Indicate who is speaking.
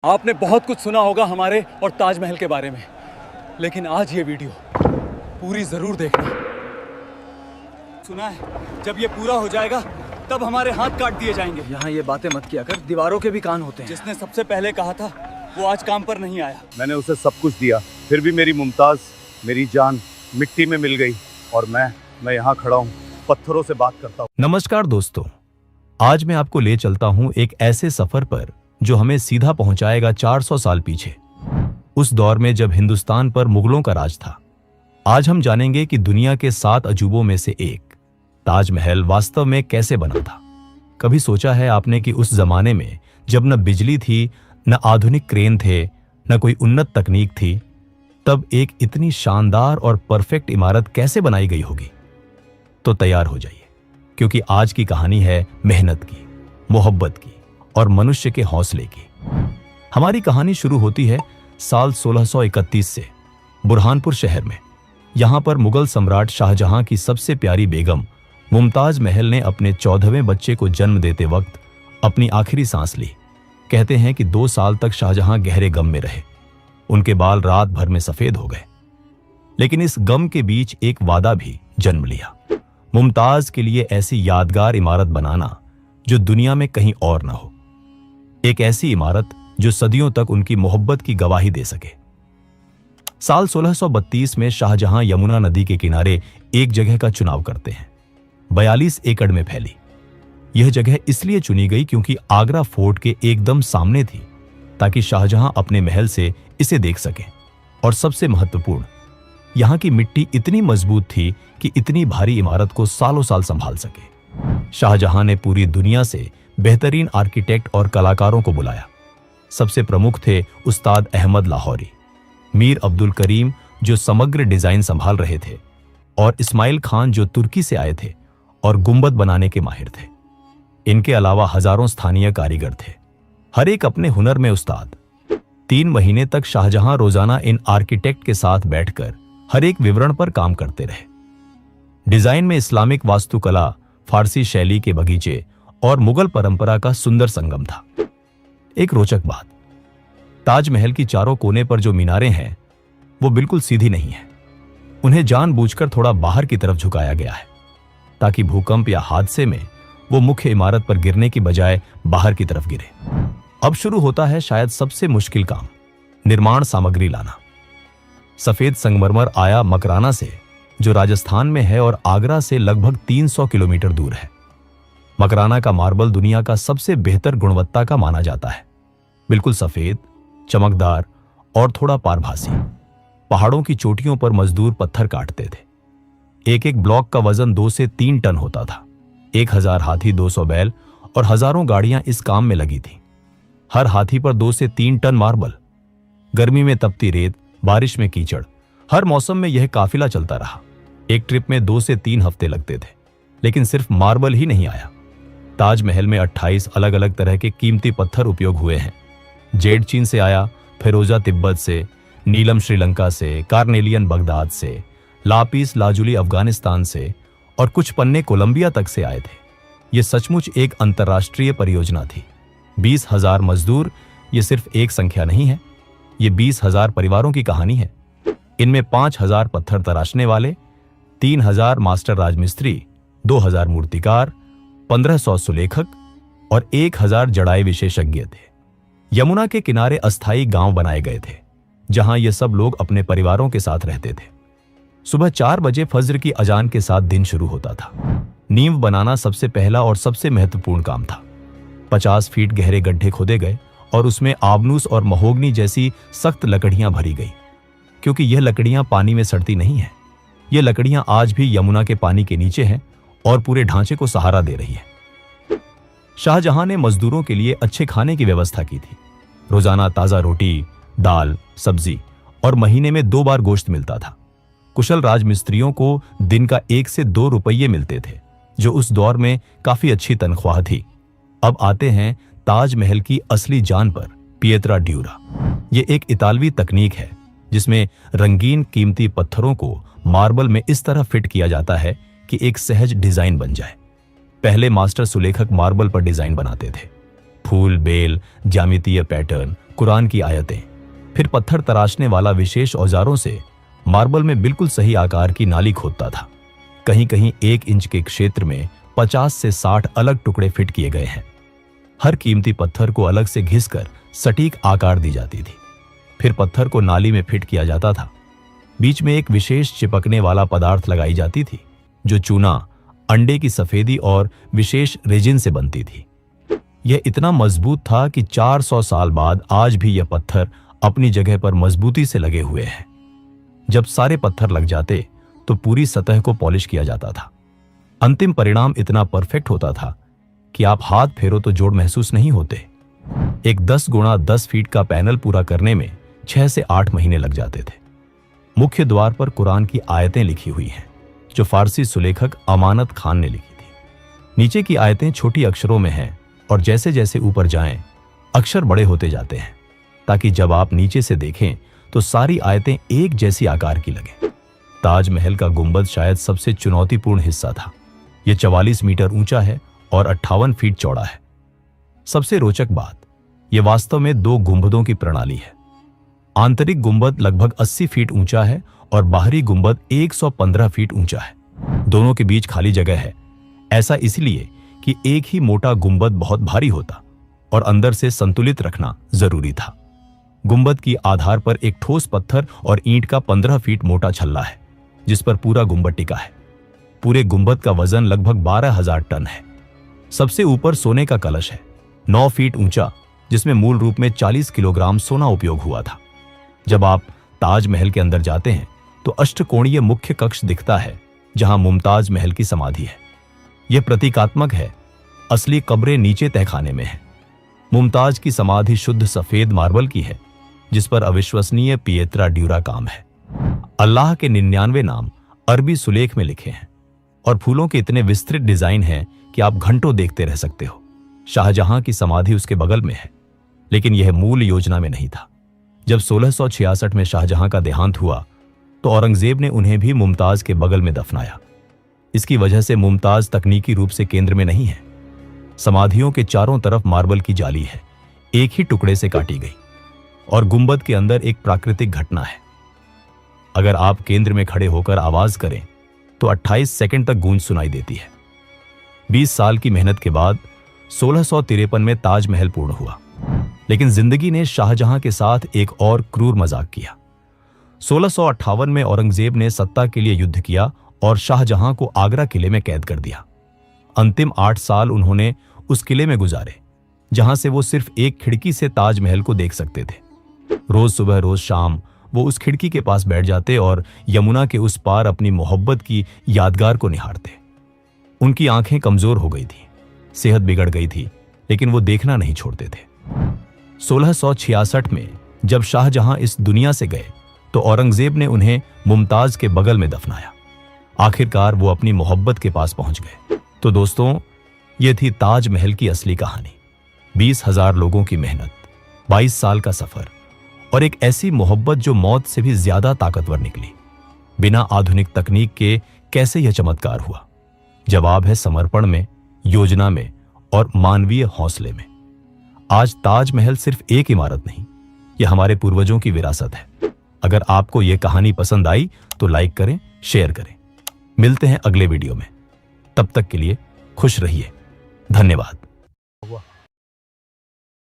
Speaker 1: आपने बहुत कुछ सुना होगा हमारे और ताजमहल के बारे में, लेकिन आज ये वीडियो पूरी जरूर देखना। सुना है जब ये पूरा हो जाएगा तब हमारे हाथ काट दिए जाएंगे।
Speaker 2: यहाँ ये बातें मत किया कर, दीवारों के भी कान होते हैं।
Speaker 1: जिसने सबसे पहले कहा था वो आज काम पर नहीं आया।
Speaker 3: मैंने उसे सब कुछ दिया, फिर भी मेरी मुमताज, मेरी जान मिट्टी में मिल गई और मैं यहाँ खड़ा हूँ, पत्थरों से बात करता हूँ।
Speaker 4: नमस्कार दोस्तों, आज मैं आपको ले चलता हूँ एक ऐसे सफर पर जो हमें सीधा पहुंचाएगा 400 साल पीछे, उस दौर में जब हिंदुस्तान पर मुगलों का राज था। आज हम जानेंगे कि दुनिया के 7 अजूबों में से एक ताजमहल वास्तव में कैसे बना था। कभी सोचा है आपने कि उस जमाने में जब न बिजली थी, न आधुनिक क्रेन थे, न कोई उन्नत तकनीक थी, तब एक इतनी शानदार और परफेक्ट इमारत कैसे बनाई गई होगी? तो तैयार हो जाइए, क्योंकि आज की कहानी है मेहनत की, मोहब्बत की और मनुष्य के हौसले की। हमारी कहानी शुरू होती है साल 1631 से बुरहानपुर शहर में। यहां पर मुगल सम्राट शाहजहां की सबसे प्यारी बेगम मुमताज महल ने अपने 14वें बच्चे को जन्म देते वक्त अपनी आखिरी सांस ली। कहते हैं कि 2 साल तक शाहजहां गहरे गम में रहे। उनके बाल रात भर में सफेद हो गए, लेकिन इस गम के बीच एक वादा भी जन्म लिया, मुमताज के लिए ऐसी यादगार इमारत बनाना जो दुनिया में कहीं और न हो। एक ऐसी इमारत जो सदियों तक उनकी मोहब्बत की गवाही दे सके। साल 1632 में शाहजहां यमुना नदी के किनारे एक जगह का चुनाव करते हैं। 42 एकड़ में फैली यह जगह इसलिए चुनी गई क्योंकि आगरा फोर्ट के एकदम सामने थी, ताकि शाहजहां अपने महल से इसे देख सकें। और सबसे महत्वपूर्ण, यहां की मिट्टी इतनी मजबूत थी कि इतनी भारी इमारत को सालों साल संभाल सके। शाहजहां ने पूरी दुनिया से बेहतरीन आर्किटेक्ट और कलाकारों को बुलाया। सबसे प्रमुख थे उस्ताद अहमद लाहौरी, मीर अब्दुल करीम जो समग्र डिजाइन संभाल रहे थे, और इस्माइल खान जो तुर्की से आए थे और गुंबद बनाने के माहिर थे। इनके अलावा हजारों स्थानीय कारीगर थे, हर एक अपने हुनर में उस्ताद। 3 महीने तक शाहजहां रोजाना इन आर्किटेक्ट के साथ बैठकर हर एक विवरण पर काम करते रहे। डिजाइन में इस्लामिक वास्तुकला, फारसी शैली के बगीचे और मुगल परंपरा का सुंदर संगम था। एक रोचक बात, ताजमहल की चारों कोने पर जो मीनारें हैं वो बिल्कुल सीधी नहीं है। उन्हें जानबूझकर थोड़ा बाहर की तरफ झुकाया गया है, ताकि भूकंप या हादसे में वो मुख्य इमारत पर गिरने की बजाय बाहर की तरफ गिरे। अब शुरू होता है शायद सबसे मुश्किल काम, निर्माण सामग्री लाना। सफेद संगमरमर आया मकराना से, जो राजस्थान में है और आगरा से लगभग 300 किलोमीटर दूर है। मकराना का मार्बल दुनिया का सबसे बेहतर गुणवत्ता का माना जाता है। बिल्कुल सफेद, चमकदार और थोड़ा पारभासी। पहाड़ों की चोटियों पर मजदूर पत्थर काटते थे। एक एक ब्लॉक का वजन 2 से 3 टन होता था। 1000 हाथी, 200 बैल और हजारों गाड़ियां इस काम में लगी थी। हर हाथी पर 2 से 3 टन मार्बल। गर्मी में तपती रेत, बारिश में कीचड़, हर मौसम में यह काफिला चलता रहा। एक ट्रिप में 2 से 3 हफ्ते लगते थे, लेकिन सिर्फ मार्बल ही नहीं आया। ताजमहल में 28 अलग अलग तरह के कीमती पत्थर उपयोग हुए हैं। जेड चीन से आया, फिरोजा तिब्बत से, नीलम श्रीलंका से, कार्नेलियन बगदाद से, लापिस लाजुली अफगानिस्तान से और कुछ पन्ने कोलंबिया तक से आए थे। यह सचमुच एक अंतर्राष्ट्रीय परियोजना थी। 20,000 मजदूर, ये सिर्फ एक संख्या नहीं है, ये 20,000 परिवारों की कहानी है। इनमें 5,000 पत्थर तराशने वाले, 3,000 मास्टर राजमिस्त्री, 2,000 मूर्तिकार, 1,500 सुलेखक और 1,000 जड़ाई विशेषज्ञ थे। यमुना के किनारे अस्थायी गांव बनाए गए थे, जहां ये सब लोग अपने परिवारों के साथ रहते थे। सुबह 4 बजे फज्र की अजान के साथ दिन शुरू होता था। नींव बनाना सबसे पहला और सबसे महत्वपूर्ण काम था। 50 फीट गहरे गड्ढे खोदे गए और उसमें आबनूस और महोगनी जैसी सख्त लकड़ियां भरी गई, क्योंकि यह लकड़ियां पानी में सड़ती नहीं हैं। ये लकड़ियां आज भी यमुना के पानी के नीचे हैं और पूरे ढांचे को सहारा दे रही है। शाहजहां ने मजदूरों के लिए अच्छे खाने की व्यवस्था की थी। रोजाना ताजा रोटी, दाल, सब्जी और महीने में 2 बार गोश्त मिलता था। कुशल राजमिस्त्रियों को दिन का 1 से 2 रुपये मिलते थे, जो उस दौर में काफी अच्छी तनख्वाह थी। अब आते हैं ताजमहल की असली जान पर, पिएत्रा ड्यूरा। यह एक इतालवी तकनीक है जिसमें रंगीन कीमती पत्थरों को मार्बल में इस तरह फिट किया जाता है कि एक सहज डिजाइन बन जाए। पहले मास्टर सुलेखक मार्बल पर डिजाइन बनाते थे, फूल, बेल, ज्यामितीय पैटर्न, कुरान की आयतें। फिर पत्थर तराशने वाला विशेष औजारों से मार्बल में बिल्कुल सही आकार की नाली खोदता था। कहीं कहीं 1 इंच के क्षेत्र में 50 से 60 अलग टुकड़े फिट किए गए हैं। हर कीमती पत्थर को अलग से घिसकर सटीक आकार दी जाती थी। फिर पत्थर को नाली में फिट किया जाता था। बीच में एक विशेष चिपकने वाला पदार्थ लगाई जाती थी जो चूना, अंडे की सफेदी और विशेष रेजिन से बनती थी। यह इतना मजबूत था कि 400 साल बाद आज भी यह पत्थर अपनी जगह पर मजबूती से लगे हुए हैं। जब सारे पत्थर लग जाते तो पूरी सतह को पॉलिश किया जाता था। अंतिम परिणाम इतना परफेक्ट होता था कि आप हाथ फेरो तो जोड़ महसूस नहीं होते। एक 10 गुणा 10 फीट का पैनल पूरा करने में 6 से 8 महीने लग जाते थे। मुख्य द्वार पर कुरान की आयतें लिखी हुई हैं जो फारसी सुलेखक अमानत खान ने लिखी थी। नीचे की आयतें छोटी अक्षरों में हैं और जैसे जैसे ऊपर जाएं अक्षर बड़े होते जाते हैं ताकि जब आप नीचे से देखें तो सारी आयतें एक जैसी आकार की लगें। ताजमहल का गुंबद शायद सबसे चुनौतीपूर्ण हिस्सा था। यह 44 मीटर ऊंचा है और 58 फीट चौड़ा है। सबसे रोचक बात, यह वास्तव में 2 गुंबदों की प्रणाली है। आंतरिक गुंबद लगभग 80 फीट ऊंचा है और बाहरी गुंबद 115 फीट ऊंचा है। दोनों के बीच खाली जगह है। ऐसा इसलिए कि एक ही मोटा गुंबद बहुत भारी होता और अंदर से संतुलित रखना जरूरी था। गुंबद की आधार पर एक ठोस पत्थर और ईंट का 15 फीट मोटा छल्ला है जिस पर पूरा गुंबद टिका है। पूरे गुंबद का वजन लगभग 12,000 टन है। सबसे ऊपर सोने का कलश है, 9 फीट ऊंचा, जिसमें मूल रूप में 40 किलोग्राम सोना उपयोग हुआ था। जब आप ताजमहल के अंदर जाते हैं तो अष्टकोणीय मुख्य कक्ष दिखता है जहां मुमताज महल की समाधि है। यह प्रतीकात्मक है। असली कब्रें नीचे तहखाने में है। मुमताज की समाधि शुद्ध सफेद मार्बल की है जिस पर अविश्वसनीय पिएत्रा ड्यूरा काम है। अल्लाह के 99 नाम अरबी सुलेख में लिखे हैं और फूलों के इतने विस्तृत डिजाइन हैं कि आप घंटों देखते रह सकते हो। शाहजहां की समाधि उसके बगल में है, लेकिन यह मूल योजना में नहीं था। जब 1666 में शाहजहां का देहांत हुआ तो औरंगजेब ने उन्हें भी मुमताज के बगल में दफनाया। इसकी वजह से मुमताज तकनीकी रूप से केंद्र में नहीं है। समाधियों के चारों तरफ मार्बल की जाली है, एक ही टुकड़े से काटी गई, और गुंबद के अंदर एक प्राकृतिक घटना है। अगर आप केंद्र में खड़े होकर आवाज करें तो 28 सेकंड तक गूंज सुनाई देती है। 20 साल की मेहनत के बाद 1653 में ताजमहल पूर्ण हुआ, लेकिन जिंदगी ने शाहजहां के साथ एक और क्रूर मजाक किया। 1658 में औरंगजेब ने सत्ता के लिए युद्ध किया और शाहजहां को आगरा किले में कैद कर दिया। अंतिम 8 साल उन्होंने उस किले में गुजारे जहां से वो सिर्फ एक खिड़की से ताजमहल को देख सकते थे। रोज सुबह रोज शाम वो उस खिड़की के पास बैठ जाते और यमुना के उस पार अपनी मोहब्बत की यादगार को निहारते। उनकी आंखें कमजोर हो गई थी, सेहत बिगड़ गई थी, लेकिन वो देखना नहीं छोड़ते थे। 1666 में जब शाहजहां इस दुनिया से गए तो औरंगजेब ने उन्हें मुमताज के बगल में दफनाया। आखिरकार वो अपनी मोहब्बत के पास पहुंच गए। तो दोस्तों, ये थी ताजमहल की असली कहानी। 20,000 लोगों की मेहनत, 22 साल का सफर और एक ऐसी मोहब्बत जो मौत से भी ज्यादा ताकतवर निकली। बिना आधुनिक तकनीक के कैसे यह चमत्कार हुआ? जवाब है समर्पण में, योजना में और मानवीय हौसले में। आज ताजमहल सिर्फ एक इमारत नहीं, यह हमारे पूर्वजों की विरासत है। अगर आपको यह कहानी पसंद आई तो लाइक करें, शेयर करें। मिलते हैं अगले वीडियो में। तब तक के लिए खुश रहिए। धन्यवाद।